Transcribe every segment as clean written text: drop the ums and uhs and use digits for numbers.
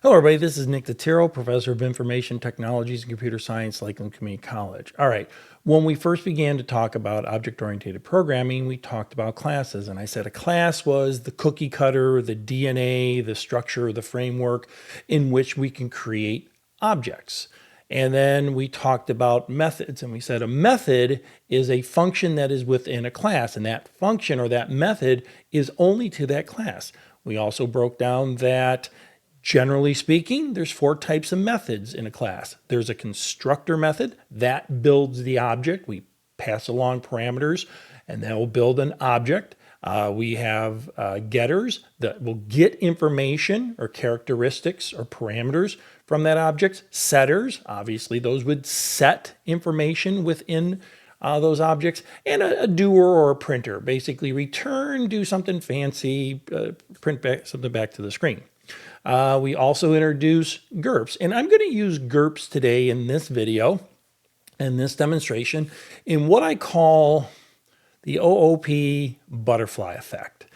Hello, everybody. This is Nick Totiro, Professor of Information Technologies and Computer Science, Lakeland Community College. All right. When we first began to talk about object-oriented programming, we talked about classes. And I said a class was the cookie cutter, the DNA, the structure, the framework in which we can create objects. And then we talked about methods, and we said a method is a function that is within a class, and that function or that method is only to that class. We also broke down that generally speaking, there's 4 types of methods in a class. There's a constructor method that builds the object. We pass along parameters and that will build an object. We have getters that will get information or characteristics or parameters from that object. Setters, obviously those would set information within those objects. And a doer or a printer, basically return, do something fancy, print back something back to the screen. We also introduce GURPS, and I'm going to use GURPS today in this video and this demonstration in what I call the OOP butterfly effect.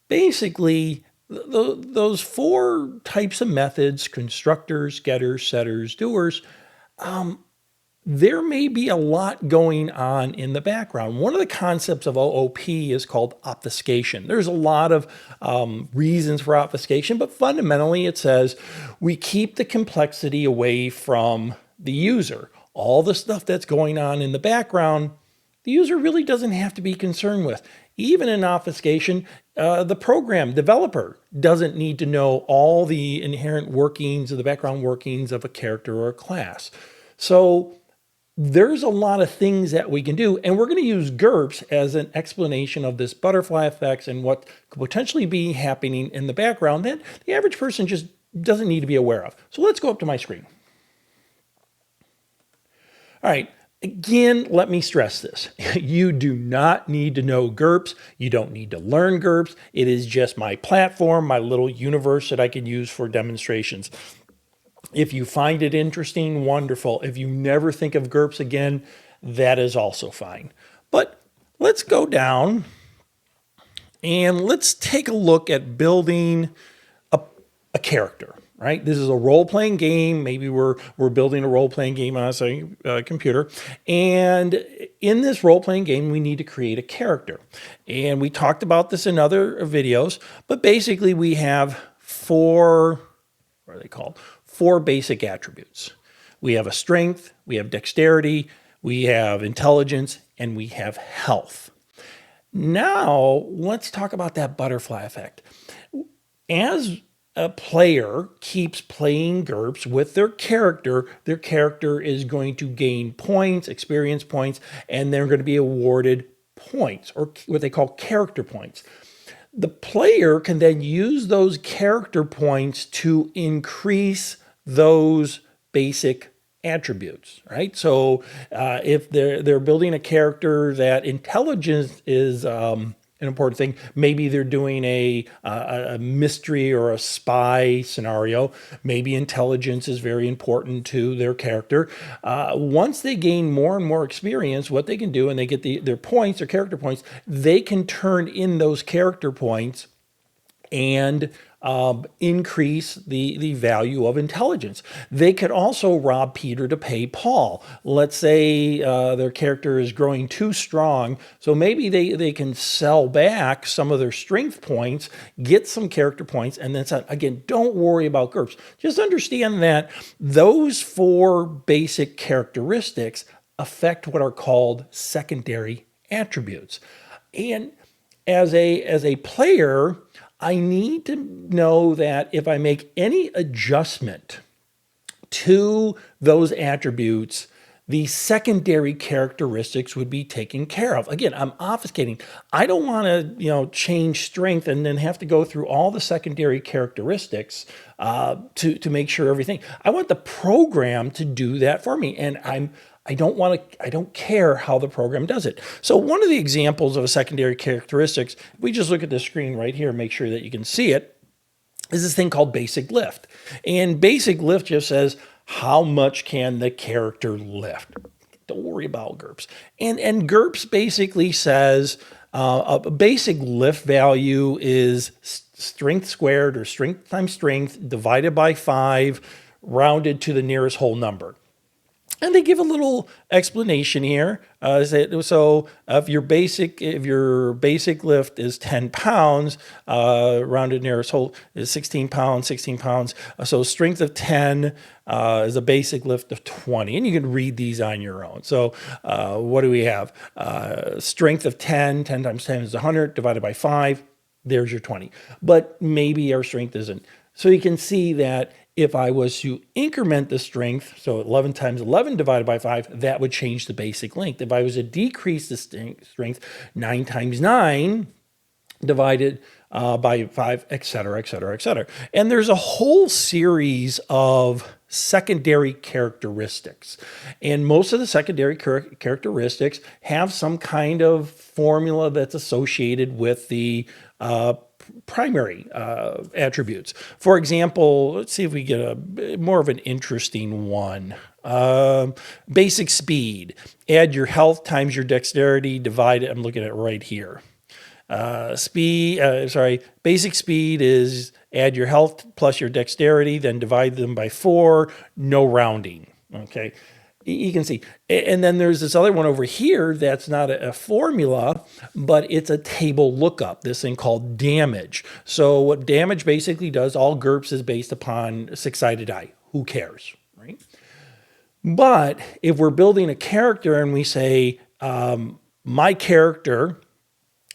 Basically, those 4 types of methods, constructors, getters, setters, doers, there may be a lot going on in the background. One of the concepts of OOP is called obfuscation. There's a lot of reasons for obfuscation, but fundamentally it says we keep the complexity away from the user. All the stuff that's going on in the background, the user really doesn't have to be concerned with. Even in obfuscation, the program developer doesn't need to know all the inherent workings of the background workings of a character or a class. So there's a lot of things that we can do, and we're going to use GURPS as an explanation of this butterfly effects and what could potentially be happening in the background that the average person just doesn't need to be aware of. So let's go up to my screen. All right. Again, let me stress this. You do not need to know GURPS. You don't need to learn GURPS. It is just my platform, my little universe that I can use for demonstrations. If you find it interesting, wonderful. If you never think of GURPS again, that is also fine. But let's go down and let's take a look at building a character, right? This is a role-playing game. Maybe we're building a role-playing game on a computer. And in this role-playing game, we need to create a character. And we talked about this in other videos, but basically we have 4, what are they called? 4 basic attributes. We have a strength, we have dexterity, we have intelligence, and we have health. Now, let's talk about that butterfly effect. As a player keeps playing GURPS with their character is going to gain points, experience points, and they're going to be awarded points, or what they call character points. The player can then use those character points to increase those basic attributes, right? So if they're building a character that intelligence is an important thing, maybe they're doing a mystery or a spy scenario, maybe intelligence is very important to their character. Once they gain more and more experience, what they can do, and they get their points, their character points, they can turn in those character points and increase the value of intelligence. They could also rob Peter to pay Paul. Let's say their character is growing too strong, so maybe they can sell back some of their strength points, get some character points, and then again, don't worry about GURPS. Just understand that those 4 basic characteristics affect what are called secondary attributes. And as a player, I need to know that if I make any adjustment to those attributes, the secondary characteristics would be taken care of. Again, I'm obfuscating. I don't want to, change strength and then have to go through all the secondary characteristics to make sure everything. I want the program to do that for me, and I don't care how the program does it. So one of the examples of a secondary characteristics, if we just look at the screen right here, make sure that you can see it, is this thing called basic lift. And basic lift just says, how much can the character lift? Don't worry about GURPS. And GURPS basically says a basic lift value is strength squared or strength times strength divided by 5 rounded to the nearest whole number. And they give a little explanation here. So if your basic lift is 10 pounds, rounded nearest whole is 16 pounds, 16 pounds. So strength of 10 is a basic lift of 20. And you can read these on your own. So what do we have? Strength of 10 times 10 is 100, divided by 5. There's your 20. But maybe our strength isn't. So you can see that if I was to increment the strength, so 11 times 11 divided by 5, that would change the basic length. If I was to decrease the strength, 9 times 9 divided by 5, et cetera, et cetera, et cetera. And there's a whole series of secondary characteristics. And most of the secondary characteristics have some kind of formula that's associated with the primary attributes. For example, let's see if we get a more of an interesting one. Basic speed. Add your health times your dexterity, divide it. I'm looking at it right here. Basic speed is add your health plus your dexterity, then divide them by 4, no rounding. Okay. You can see. And then there's this other one over here that's not a formula, but it's a table lookup, this thing called damage. So what damage basically does, all GURPS is based upon 6-sided die. Who cares, right? But if we're building a character and we say, my character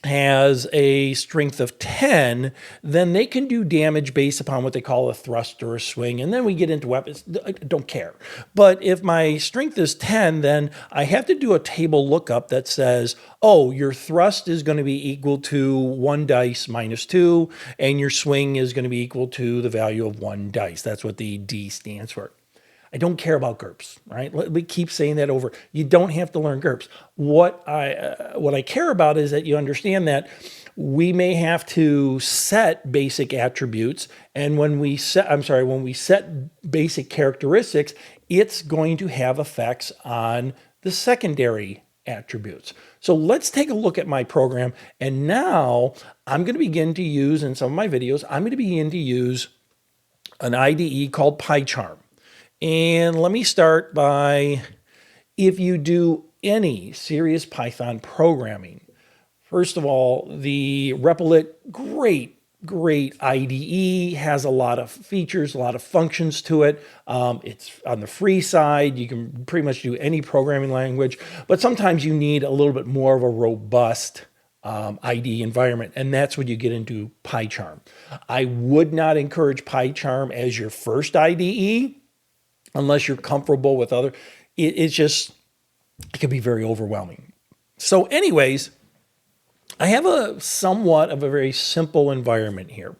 has a strength of 10, then they can do damage based upon what they call a thrust or a swing. And then we get into weapons. I don't care. But if my strength is 10, then I have to do a table lookup that says, oh, your thrust is going to be equal to 1 dice minus 2, and your swing is going to be equal to the value of 1 dice. That's what the D stands for. I don't care about GURPS, right? We keep saying that over. You don't have to learn GURPS. What I care about is that you understand that we may have to set basic attributes, and when we set basic characteristics, it's going to have effects on the secondary attributes. So let's take a look at my program, and now I'm going to begin to use, in some of my videos, I'm going to begin to use an IDE called PyCharm. And let me start by, if you do any serious Python programming, first of all, the Replit, great IDE, has a lot of features, a lot of functions to it. It's on the free side. You can pretty much do any programming language, but sometimes you need a little bit more of a robust IDE environment, and that's when you get into PyCharm. I would not encourage PyCharm as your first IDE, unless you're comfortable with other, it can be very overwhelming. So anyways, I have a somewhat of a very simple environment here.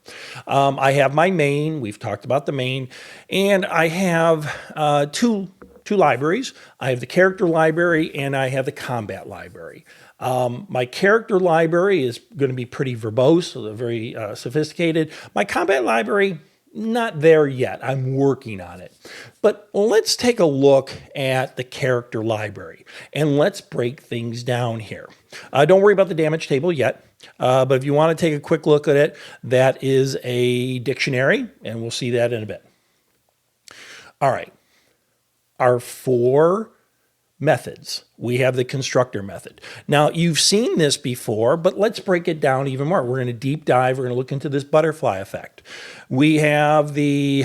I have my main, we've talked about the main, and I have two libraries. I have the character library and I have the combat library. My character library is going to be pretty verbose, so very sophisticated. My combat library, not there yet. I'm working on it. But let's take a look at the character library and let's break things down here. Don't worry about the damage table yet, but if you want to take a quick look at it, that is a dictionary, and we'll see that in a bit. All right. Our 4 methods. We have the constructor method. Now, you've seen this before, but let's break it down even more. We're going to deep dive. We're going to look into this butterfly effect. We have the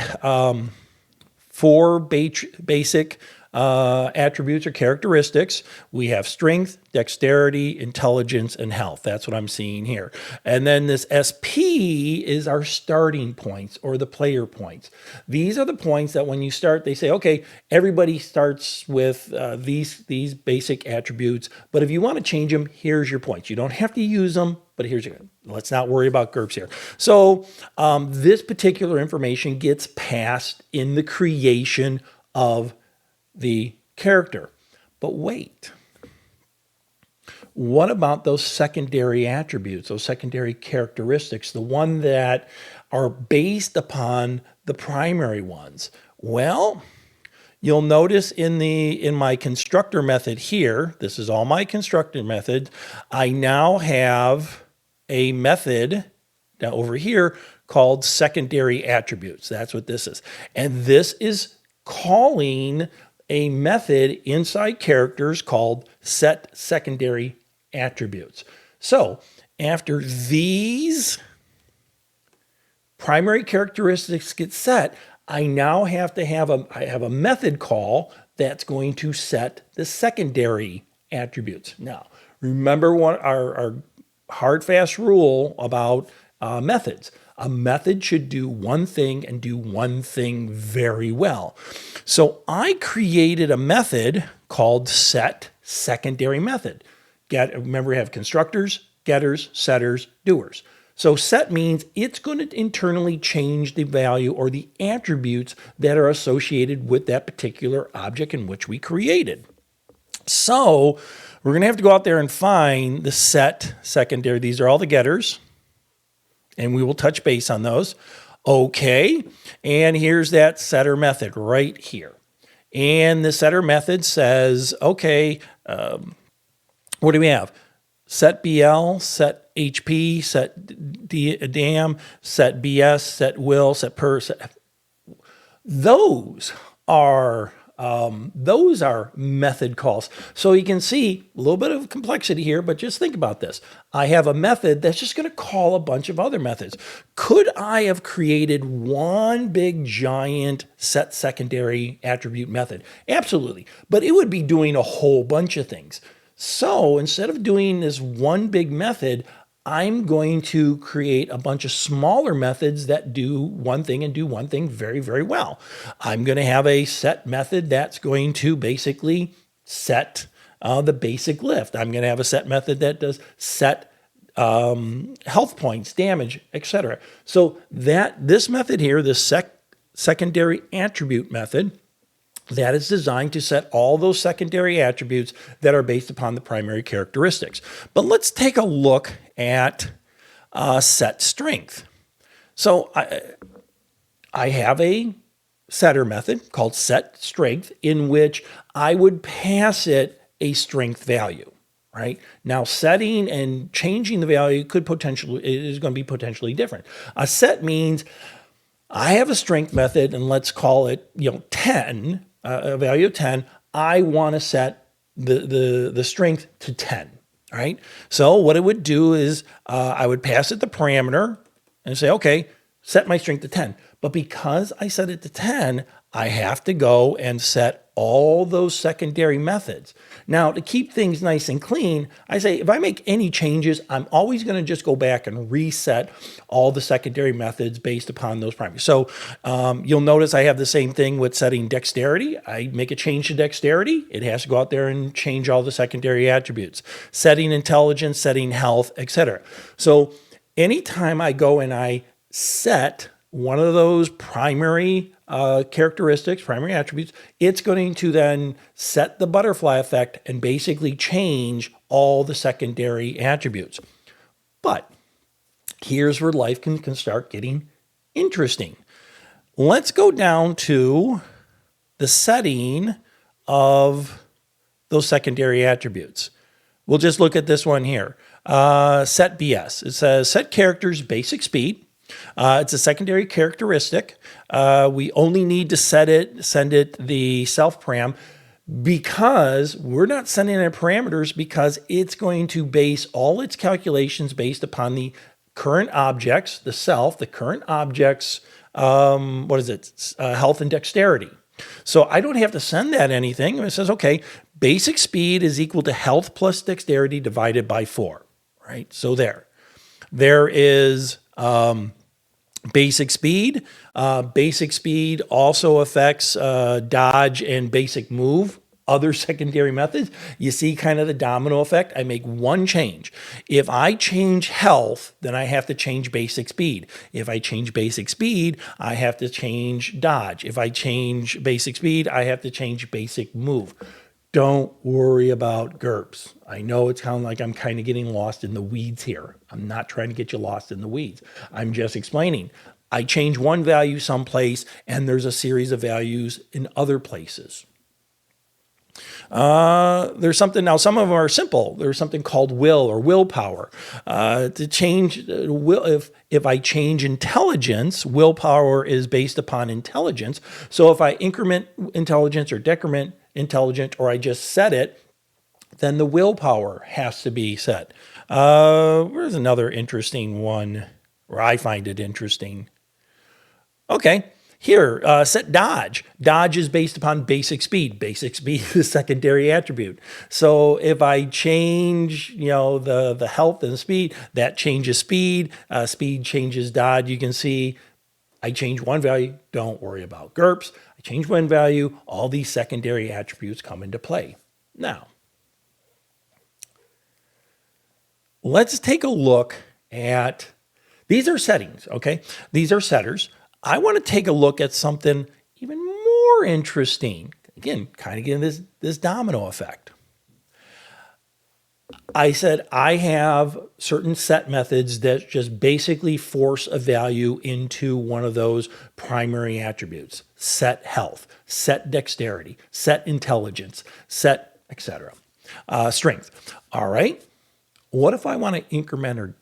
4 basic attributes or characteristics. We have strength, dexterity, intelligence, and health. That's what I'm seeing here. And then this SP is our starting points or the player points. These are the points that when you start, they say, okay, everybody starts with these basic attributes, but if you want to change them, here's your points. You don't have to use them, but here's your, let's not worry about GURPS here. So this particular information gets passed in the creation of the character. But wait, what about those secondary attributes, those secondary characteristics, the one that are based upon the primary ones? Well, you'll notice in my constructor method here, this is all my constructor method, I now have a method down over here called secondary attributes. That's what this is. And this is calling a method inside characters called set secondary attributes. So after these primary characteristics get set, I now have to have a method call that's going to set the secondary attributes. Now, remember what our hard, fast rule about methods. A method should do one thing and do one thing very well. So I created a method called set secondary method. Remember, we have constructors, getters, setters, doers. So set means it's going to internally change the value or the attributes that are associated with that particular object in which we created. So we're going to have to go out there and find the set secondary. These are all the getters, and we will touch base on those. Okay, and here's that setter method right here. And the setter method says, okay, what do we have? Set BL, set HP, set DAM, set BS, set will, set per. Those are method calls. So you can see a little bit of complexity here, but just think about this. I have a method that's just going to call a bunch of other methods. Could I have created one big giant set secondary attribute method? Absolutely. But it would be doing a whole bunch of things. So instead of doing this one big method, I'm going to create a bunch of smaller methods that do one thing and do one thing very, very well. I'm going to have a set method that's going to basically set the basic lift. I'm going to have a set method that does set health points, damage, etc. So this method here, this secondary attribute method, that is designed to set all those secondary attributes that are based upon the primary characteristics. But let's take a look at set strength. So I have a setter method called set strength in which I would pass it a strength value, right? Now setting and changing the value is going to be potentially different. A set means I have a strength method, and let's call it 10, a value of 10. I want to set the strength to 10, right? So what it would do is I would pass it the parameter and say, okay, set my strength to 10. But because I set it to 10, I have to go and set all those secondary methods. Now, to keep things nice and clean, I say if I make any changes, I'm always going to just go back and reset all the secondary methods based upon those primaries. So you'll notice I have the same thing with setting dexterity. I make a change to dexterity. It has to go out there and change all the secondary attributes. Setting intelligence, setting health, etc. So anytime I go and I set one of those primary characteristics, primary attributes, it's going to then set the butterfly effect and basically change all the secondary attributes. But here's where life can start getting interesting. Let's go down to the setting of those secondary attributes. We'll just look at this one here. Set BS. It says set character's basic speed. It's a secondary characteristic. We only need to send it the self param because we're not sending it parameters because it's going to base all its calculations based upon the current objects, the current objects, health and dexterity. So I don't have to send that anything. It says, okay, basic speed is equal to health plus dexterity divided by 4, right? So there is basic speed. Basic speed also affects dodge and basic move. Other secondary methods, you see kind of the domino effect. I make one change. If I change health, then I have to change basic speed. If I change basic speed, I have to change dodge. If I change basic speed, I have to change basic move. Don't worry about GURPS. I know it's kind of like I'm kind of getting lost in the weeds here. I'm not trying to get you lost in the weeds. I'm just explaining. I change one value someplace, and there's a series of values in other places. There's something now. Some of them are simple. There's something called will or willpower. To change will, if I change intelligence, willpower is based upon intelligence. So if I increment intelligence or decrement intelligence, or I just set it, then the willpower has to be set. Where's another interesting one where I find it interesting? Okay, here, set dodge. Dodge is based upon basic speed. Basic speed is a secondary attribute. So if I change, the health and the speed, that changes speed. Speed changes dodge. You can see I change one value, don't worry about GURPS. I change one value, all these secondary attributes come into play. Now, let's take a look at, these are settings, okay? These are setters. I want to take a look at something even more interesting. Again, kind of getting this domino effect. I said I have certain set methods that just basically force a value into one of those primary attributes. Set health, set dexterity, set intelligence, set etc. Strength. All right. What if I want to increment or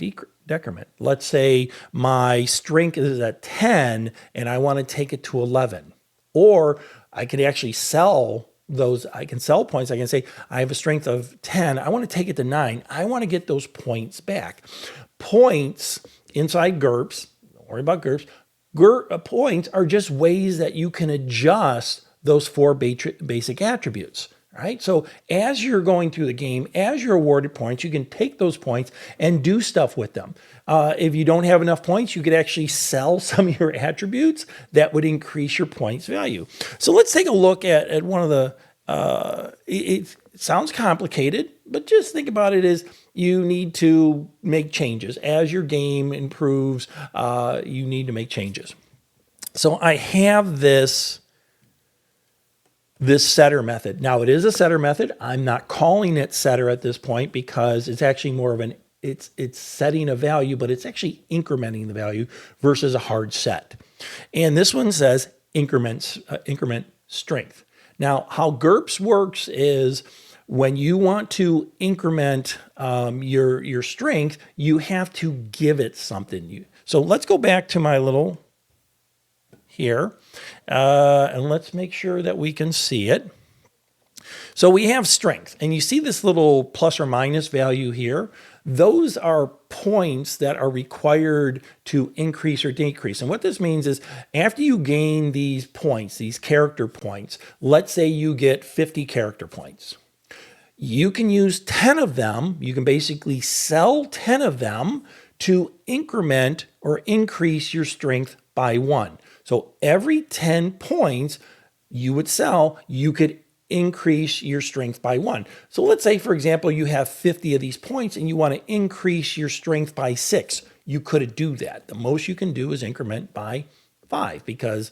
decrement? Let's say my strength is at 10 and I want to take it to 11. Or I could actually sell those. I can sell points. I can say I have a strength of 10. I want to take it to 9. I want to get those points back. Points inside GURPS, don't worry about GURPS. Points are just ways that you can adjust those 4 basic attributes. Right? So as you're going through the game, as you're awarded points, you can take those points and do stuff with them. If you don't have enough points, you could actually sell some of your attributes that would increase your points value. So let's take a look at one of the, it sounds complicated, but just think about it as you need to make changes. As your game improves, you need to make changes. So I have this setter method. Now it is a setter method. I'm not calling it setter at this point because it's actually more of it's setting a value, but it's actually incrementing the value versus a hard set. And this one says increment strength. Now how GURPS works is when you want to increment your strength, you have to give it something. So let's go back to my little here. And let's make sure that we can see it. So we have strength, and you see this little plus or minus value here. Those are points that are required to increase or decrease. And what this means is after you gain these points, these character points, let's say you get 50 character points. You can use 10 of them. You can basically sell 10 of them to increment or increase your strength by 1. So every 10 points you would sell, you could increase your strength by 1. So let's say, for example, you have 50 of these points and you want to increase your strength by 6. You could do that. The most you can do is increment by 5 because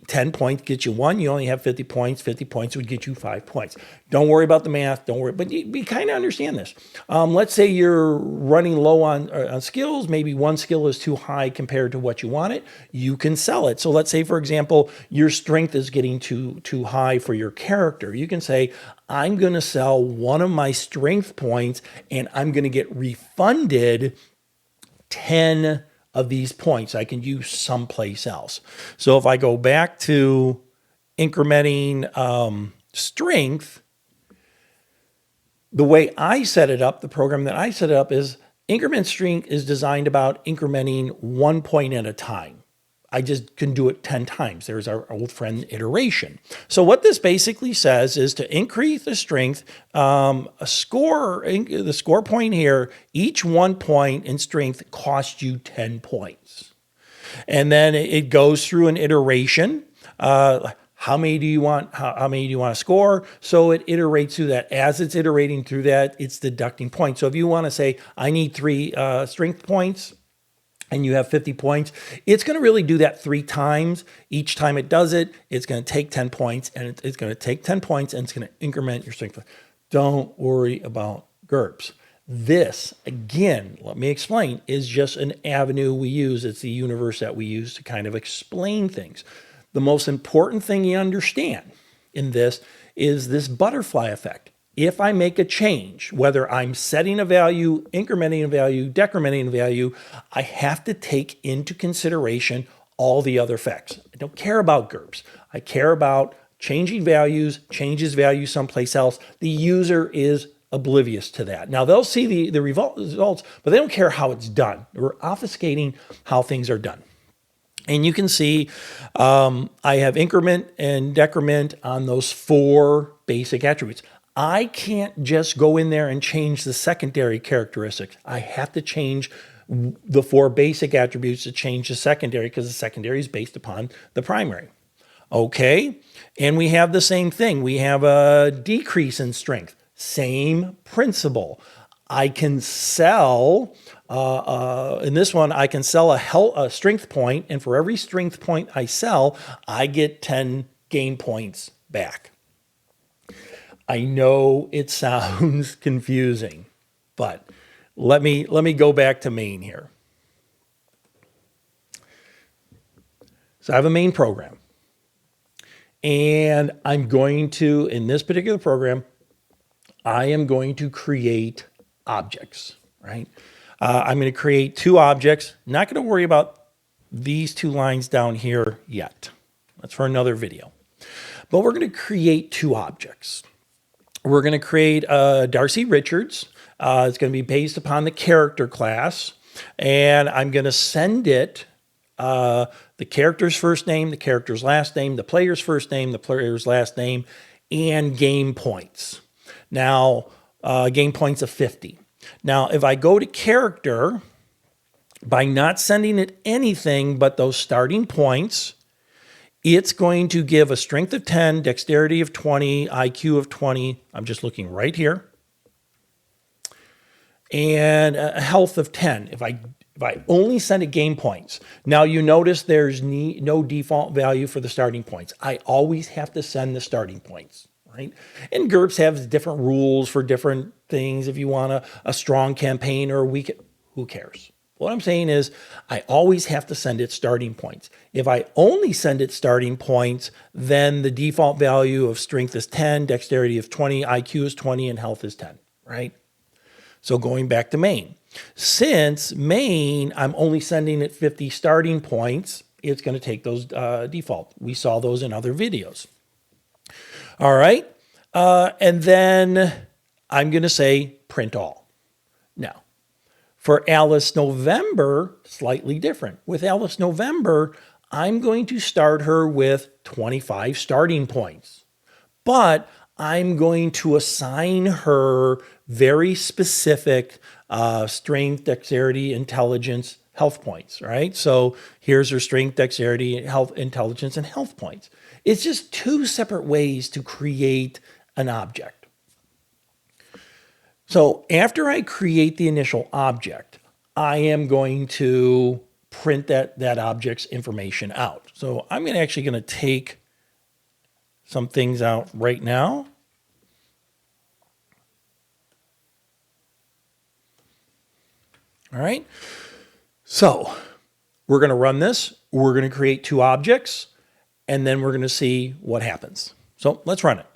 10 points gets you 1. You only have 50 points. 50 points would get you 5 points. Don't worry about the math. Don't worry. But you kind of understand this. Let's say you're running low on skills. Maybe one skill is too high compared to what you want it. You can sell it. So let's say, for example, your strength is getting too high for your character. You can say, I'm going to sell one of my strength points and I'm going to get refunded 10 of these points I can use someplace else. So if I go back to incrementing strength, the way I set it up, the program that I set it up is increment strength is designed about incrementing 1 point at a time. I just can do it 10 times. There's our old friend iteration. So what this basically says is to increase the strength, the score point here, each 1 point in strength costs you 10 points. And then it goes through an iteration. How many do you want? How many do you want to score? So it iterates through that. As it's iterating through that, it's deducting points. So if you want to say, I need 3 strength points, and you have 50 points, it's going to really do that 3 times. Each time it does it, it's going to take 10 points, and it's going to take 10 points, and it's going to increment your strength. Don't worry about GURPS. This, again, let me explain, is just an avenue we use. It's the universe that we use to kind of explain things. The most important thing you understand in this is this butterfly effect. If I make a change, whether I'm setting a value, incrementing a value, decrementing a value, I have to take into consideration all the other effects. I don't care about GURPS. I care about changing values, changes value someplace else. The user is oblivious to that. Now they'll see the results, but they don't care how it's done. We're obfuscating how things are done. And you can see I have increment and decrement on those 4 basic attributes. I can't just go in there and change the secondary characteristics. I have to change the 4 basic attributes to change the secondary, because the secondary is based upon the primary. Okay, and we have the same thing. We have a decrease in strength. Same principle. I can sell, in this one, I can sell a strength point, and for every strength point I sell, I get 10 game points back. I know it sounds confusing, but let me go back to main here. So I have a main program, and I'm going to, in this particular program, I am going to create objects, right? I'm going to create 2 objects. Not going to worry about these 2 lines down here yet. That's for another video. But we're going to create 2 objects. We're going to create Darcy Richards. It's going to be based upon the character class. And I'm going to send it the character's first name, the character's last name, the player's first name, the player's last name, and game points. Now, game points of 50. Now, if I go to character, by not sending it anything but those starting points, it's going to give a strength of 10, dexterity of 20, IQ of 20. I'm just looking right here. And a health of 10. If I only send it game points. Now you notice there's no default value for the starting points. I always have to send the starting points, right? And GURPS has different rules for different things. If you want a strong campaign or a weak, who cares? What I'm saying is I always have to send it starting points. If I only send it starting points, then the default value of strength is 10, dexterity of 20, IQ is 20, and health is 10, right? So going back to main. Since main, I'm only sending it 50 starting points, it's going to take those default. We saw those in other videos. All right. And then I'm going to say print all. Now, for Alice November, slightly different. With Alice November, I'm going to start her with 25 starting points. But I'm going to assign her very specific strength, dexterity, intelligence, health points, right? So here's her strength, dexterity, health, intelligence, and health points. It's just 2 separate ways to create an object. So after I create the initial object, I am going to print that object's information out. So I'm actually going to take some things out right now. All right. So we're going to run this. We're going to create 2 objects, and then we're going to see what happens. So let's run it.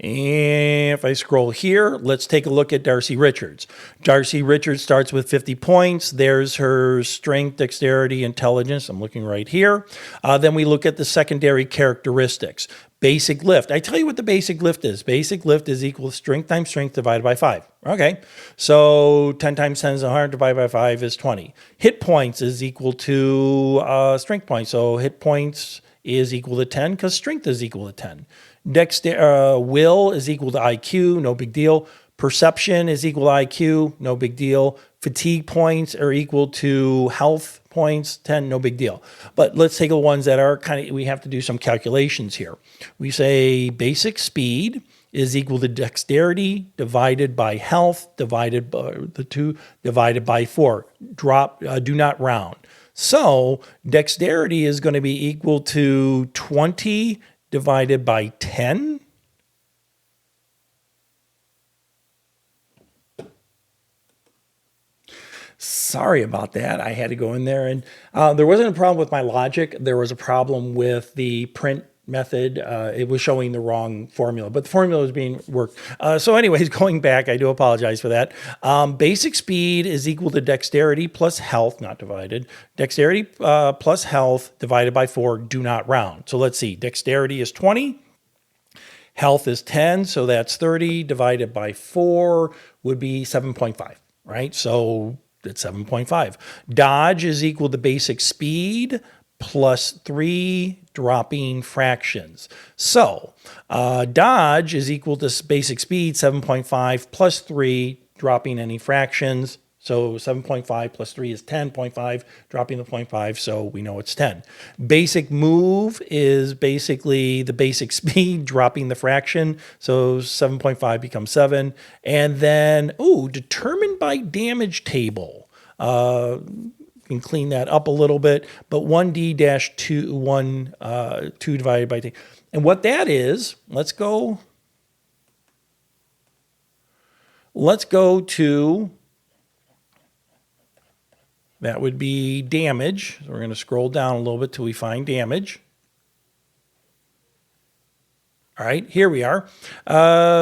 And if I scroll here, let's take a look at Darcy Richards. Darcy Richards starts with 50 points. There's her strength, dexterity, intelligence. I'm looking right here. Then we look at the secondary characteristics. Basic lift. I tell you what the basic lift is. Basic lift is equal to strength times strength divided by 5. Okay, so 10 times 10 is 100 divided by 5 is 20. Hit points is equal to strength points. So hit points is equal to 10 because strength is equal to 10. Will is equal to IQ, no big deal. Perception is equal to IQ, no big deal. Fatigue points are equal to health points, 10, no big deal. But let's take the ones that are we have to do some calculations here. We say basic speed is equal to dexterity divided by health divided by the 2 divided by 4. Do not round. So dexterity is going to be equal to 20 divided by 10. Sorry about that. I had to go in there, and there wasn't a problem with my logic. There was a problem with the print method. It was showing the wrong formula, but the formula was being worked. So anyways, going back, I do apologize for that. Basic speed is equal to dexterity plus health, not divided. Dexterity plus health divided by 4, do not round. So let's see, dexterity is 20. Health is 10, so that's 30 divided by 4 would be 7.5, right? So it's 7.5. Dodge is equal to basic speed plus 3 dropping fractions. So dodge is equal to basic speed, 7.5 plus 3 dropping any fractions. So 7.5 plus 3 is 10.5, dropping the 0.5, so we know it's 10. Basic move is basically the basic speed, dropping the fraction, so 7.5 becomes 7. And then, determined by damage table. Can clean that up a little bit, but 1d-2 2 divided by t. And what that is, let's go to, that would be damage. So we're going to scroll down a little bit till we find damage. All right, here we are.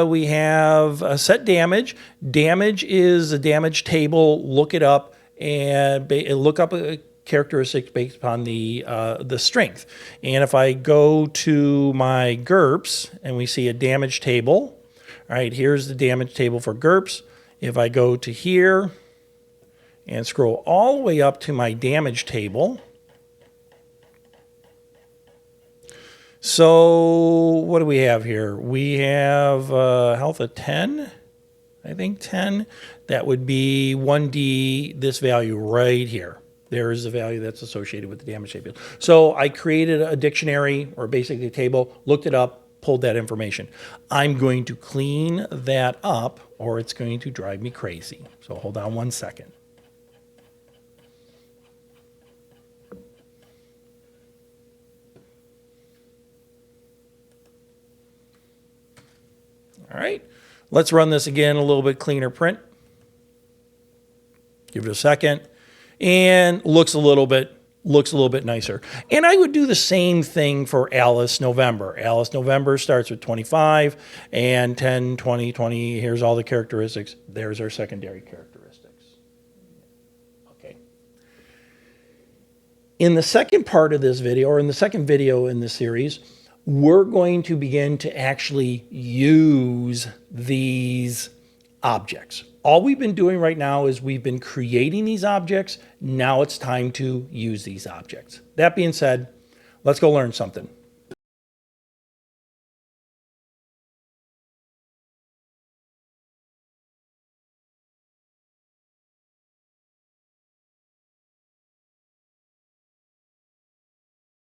We have set damage. Damage is a damage table. Look it up and look up a characteristic based upon the strength. And if I go to my GURPS and we see a damage table, all right, here's the damage table for GURPS. If I go to here and scroll all the way up to my damage table, so what do we have here? We have health of 10, I think 10. That would be 1d, this value right here. There is the value that's associated with the damage table. So I created a dictionary, or basically a table, looked it up, pulled that information. I'm going to clean that up or it's going to drive me crazy. So hold on one second. All right, let's run this again, a little bit cleaner print. Give it a second, and looks a little bit nicer. And I would do the same thing for Alice November. Alice November starts with 25 and 10, 20, 20. Here's all the characteristics. There's our secondary characteristics. Okay. In the second part of this video, or in the second video in this series, we're going to begin to actually use these objects. All we've been doing right now is we've been creating these objects. Now it's time to use these objects. That being said, let's go learn something.